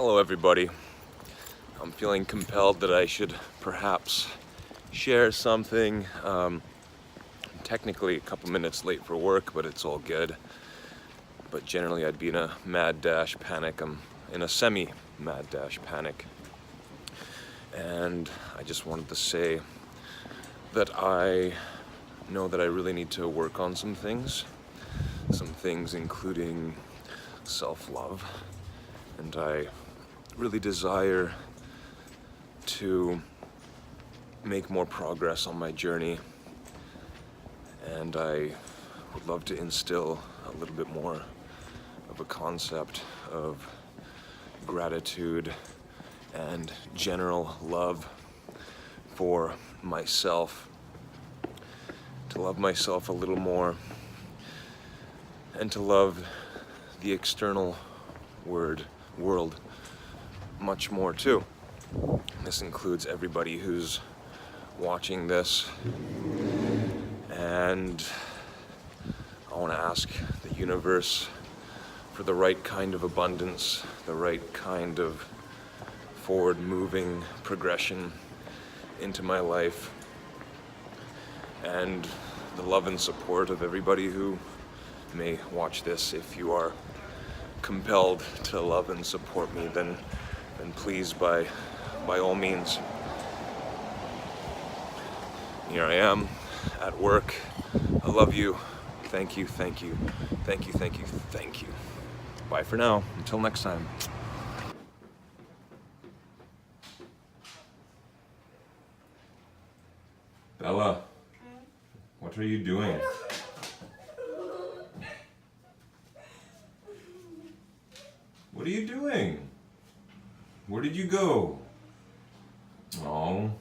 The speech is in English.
Hello everybody. I'm feeling compelled that I should perhaps share something. I'm technically a couple minutes late for work, but it's all good. But generally I'd be in a mad dash panic. I'm in a semi-mad dash panic. And I just wanted to say that I know that I really need to work on some things including self-love. And I really desire to make more progress on my journey, and I would love to instill a little bit more of a concept of gratitude and general love for myself, to love myself a little more, and to love the external world much more too. This includes everybody who's watching this, and I want to ask the universe for the right kind of abundance, the right kind of forward-moving progression into my life, and the love and support of everybody who may watch this. If you are compelled to love and support me, then please, by all means. Here I am at work. I love you. Thank you, thank you, thank you, thank you, thank you. Bye for now. Until next time. Bella, what are you doing? What are you doing? Where did you go? Oh.